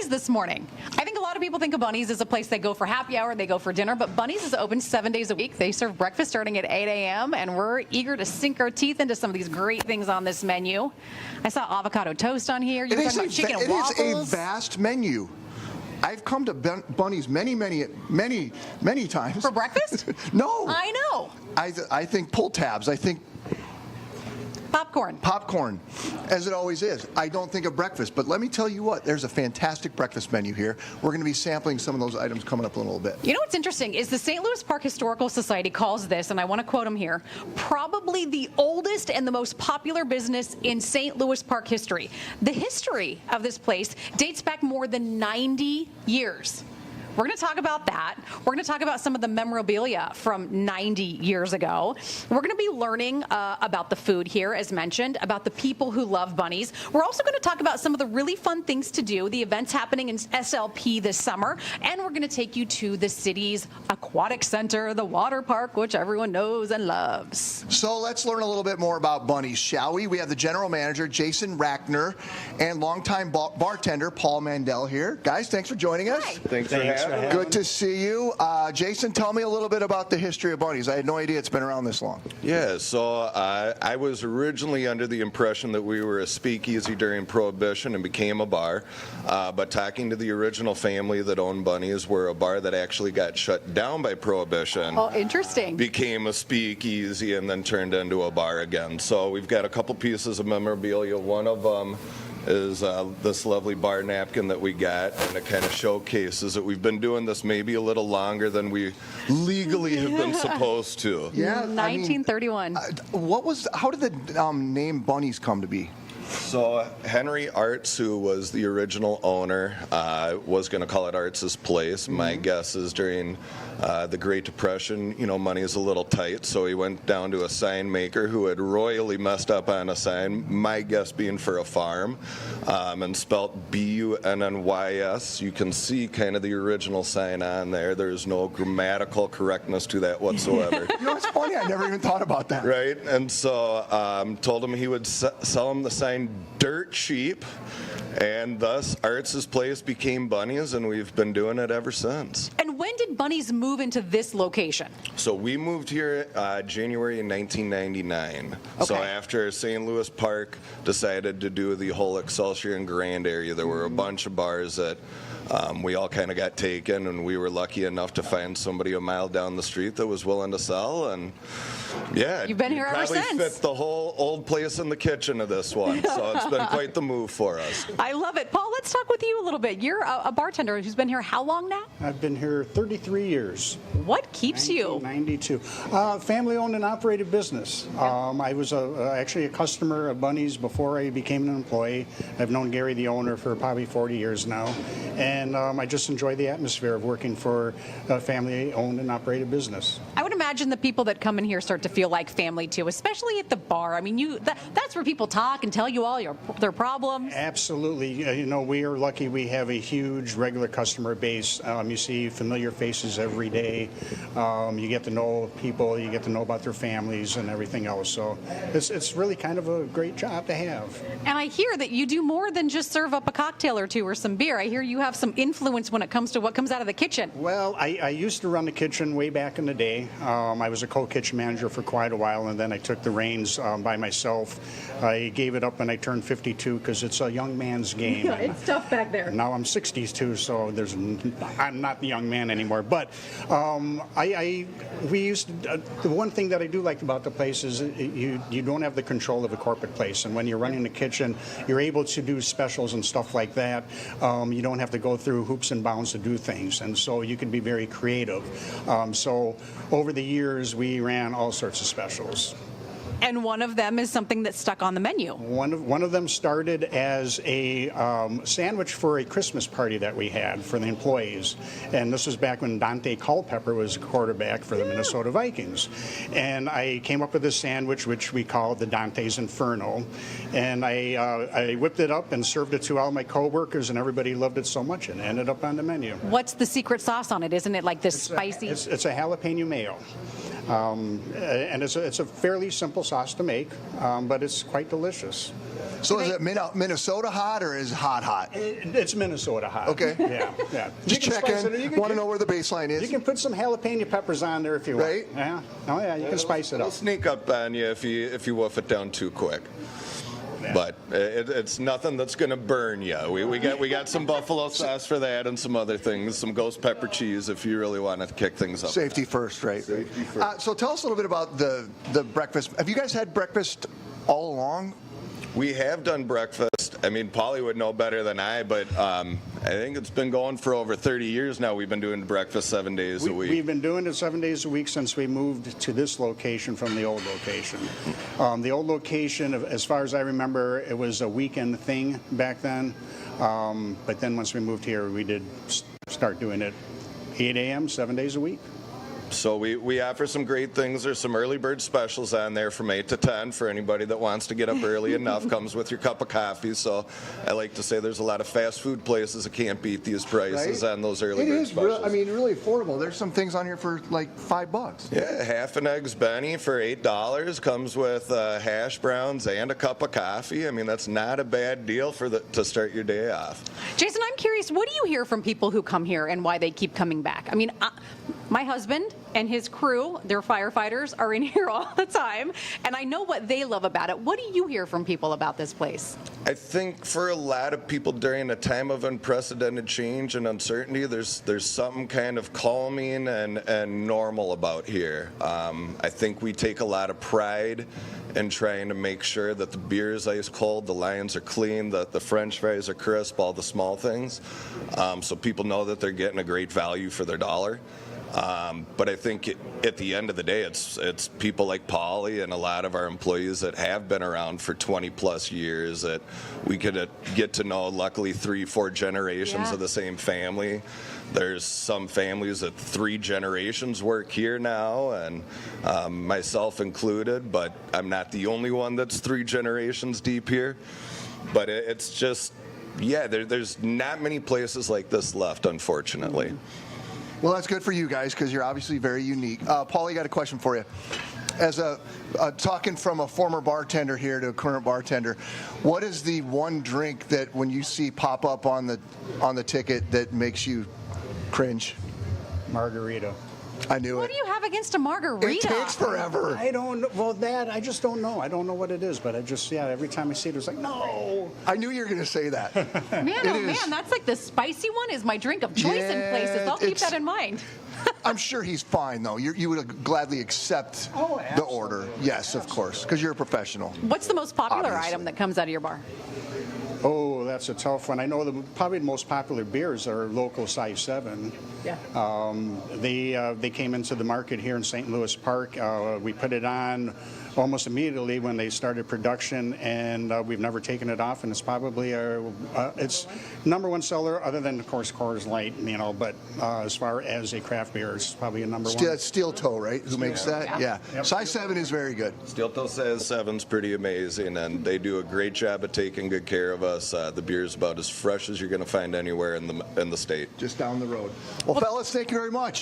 this morning. I think a lot of people think of Bunny's as a place they go for happy hour, they go for dinner, but Bunny's is open 7 days a week. They serve breakfast starting at 8 a.m., and we're eager to sink our teeth into some of these great things on this menu. I saw avocado toast on here. You were talking about chicken and waffles. It is a vast menu. I've come to Bunny's many times. For breakfast? No. I know. I think pull tabs. I think popcorn, as it always is. I don't think of breakfast, but let me tell you what, there's a fantastic breakfast menu here. We're going to be sampling some of those items coming up in a little bit. You know what's interesting is the St. Louis Park Historical Society calls this, and I want to quote them here, probably the oldest and the most popular business in St. Louis Park history. The history of this place dates back more than 90 years. We're going to talk about that. We're going to talk about some of the memorabilia from 90 years ago. We're going to be learning about the food here, as mentioned, about the people who love Bunny's. We're also going to talk about some of the really fun things to do, the events happening in SLP this summer, and we're going to take you to the city's aquatic center, the water park, which everyone knows and loves. So let's learn a little bit more about Bunny's, shall we? We have the general manager, Jason Rackner, and longtime bartender, Paul Mandel here. Guys, thanks for joining us. Hi. Thanks for having us. Good to see you. Jason, tell me a little bit about the history of Bunny's. I had no idea it's been around this long. Yeah, so I was originally under the impression that we were a speakeasy during Prohibition and became a bar. But talking to the original family that owned Bunny's, we're a bar that actually got shut down by Prohibition. Oh, interesting. Became a speakeasy and then turned into a bar again. So we've got a couple pieces of memorabilia. One of them is this lovely bar napkin that we got, and it kind of showcases that we've been doing this maybe a little longer than we legally have been supposed to. Yeah, 1931. How did the name Bunny's come to be? So Henry Arts, who was the original owner, was going to call it Arts' Place. My guess is during the Great Depression, money is a little tight, so he went down to a sign maker who had royally messed up on a sign, my guess being for a farm, and spelt Bunnys. You can see kind of the original sign on there. There's no grammatical correctness to that whatsoever. It's funny, I never even thought about that. Right, and so told him he would sell him the sign dirt cheap, and thus Arts' Place became Bunny's, and we've been doing it ever since. And when did Bunny's move into this location? So we moved here January 1999. Okay. So after St. Louis Park decided to do the whole Excelsior and Grand area, there were a bunch of bars that we all kind of got taken, and we were lucky enough to find somebody a mile down the street that was willing to sell, and yeah, you've been here ever since. Probably fit the whole old place in the kitchen of this one, so it's been quite the move for us. I love it. Paul, let's talk with you a little bit. You're a bartender who's been here how long now? I've been here 33 years. What keeps you? 92. Family-owned and operated business. I was actually a customer of Bunny's before I became an employee. I've known Gary, the owner, for probably 40 years now, and I just enjoy the atmosphere of working for a family-owned and operated business. I would imagine the people that come in here start to feel like family too, especially at the bar. I mean, that's where people talk and tell you all their problems. Absolutely. We are lucky we have a huge regular customer base. You see familiar faces every day. You get to know people, you get to know about their families and everything else. So it's really kind of a great job to have. And I hear that you do more than just serve up a cocktail or two or some beer. I hear you have some influence when it comes to what comes out of the kitchen. Well, I used to run the kitchen way back in the day. I was a co-kitchen manager for quite a while, and then I took the reins by myself. I gave it up when I turned 52 because it's a young man's game. Yeah, it's tough back there. Now I'm 62, so I'm not the young man anymore. But we used to, the one thing that I do like about the place is you don't have the control of a corporate place, and when you're running the kitchen, you're able to do specials and stuff like that. You don't have to go through hoops and bounds to do things, and so you can be very creative. So over the years, we ran all sorts of specials. And one of them is something that's stuck on the menu. One of them started as a sandwich for a Christmas party that we had for the employees. And this was back when Dante Culpepper was a quarterback for the Minnesota Vikings. And I came up with this sandwich, which we called the Dante's Inferno. And I whipped it up and served it to all my coworkers, and everybody loved it so much it ended up on the menu. What's the secret sauce on it? Isn't it like this spicy? It's a jalapeno mayo. And it's a fairly simple sauce to make, but it's quite delicious. So is it Minnesota hot or is it hot? It's Minnesota hot. Okay. Yeah. Just You can spice checking. it. Want to know where the baseline is? You can put some jalapeno peppers on there if you want. Right? Yeah. Oh yeah, you can spice it It'll up. sneak up on you if you woof it down too quick. Yeah. But it's nothing that's going to burn you. We got some buffalo sauce for that and some other things, some ghost pepper cheese if you really want to kick things up. Safety first, right? Safety first. So tell us a little bit about the breakfast. Have you guys had breakfast all along? We have done breakfast. I mean, Paulie would know better than I, but I think it's been going for over 30 years now. We've been doing breakfast 7 days a week. We've been doing it 7 days a week since we moved to this location from the old location. The old location, as far as I remember, it was a weekend thing back then. But then once we moved here, we did start doing it 8 a.m., 7 days a week. So we offer some great things. There's some early bird specials on there from 8 to 10 for anybody that wants to get up early enough. Comes with your cup of coffee. So I like to say there's a lot of fast food places that can't beat these prices Right? on those early It bird is, specials. really affordable. There's some things on here for like $5. Yeah, half an eggs Benny for $8 comes with hash browns and a cup of coffee. I mean, that's not a bad deal to start your day off. Jason, I'm curious, what do you hear from people who come here and why they keep coming back? I mean, my husband and his crew, they're firefighters, are in here all the time, and I know what they love about it. What do you hear from people about this place? I think for a lot of people during a time of unprecedented change and uncertainty, there's something kind of calming and normal about here. I think we take a lot of pride in trying to make sure that the beer is ice cold, the lines are clean, that the French fries are crisp, all the small things, so people know that they're getting a great value for their dollar. But I think at the end of the day, it's people like Paulie and a lot of our employees that have been around for 20 plus years that we could get to know, luckily 3-4 generations of the same family. There's some families that 3 generations work here now, and myself included, but I'm not the only one that's 3 generations deep here. But it's just, there's not many places like this left, unfortunately. Well, that's good for you guys because you're obviously very unique. Paulie, got a question for you. As talking from a former bartender here to a current bartender, what is the one drink that when you see pop up on the ticket that makes you cringe? Margarita. I knew What it. do you have against a margarita? It takes forever. I don't know. Well, I just don't know. I don't know what it is, but every time I see it, it's like, no. I knew you were going to say that. Man, It oh is. man, that's like the spicy one is my drink of choice in Yeah, places. I'll keep it's- that in mind. I'm sure he's fine, though. You would gladly accept Oh, the order. Yes, of course, because you're a professional. What's the most popular Obviously. item that comes out of your bar? Oh, that's a tough one. I know probably the most popular beers are local size 7. Yeah. They came into the market here in St. Louis Park. We put it on almost immediately when they started production, and we've never taken it off. And it's probably it's #1 seller, other than of course Coors Light. But as far as a craft beer, it's probably a number 1. That's Steel Toe, right? Who makes that? Yeah. Yeah. Size 7 is very good. Steel Toe says 7's pretty amazing, and they do a great job of taking good care of us. The beer is about as fresh as you're going to find anywhere in the state. Just down the road. Well, fellas, thank you very much.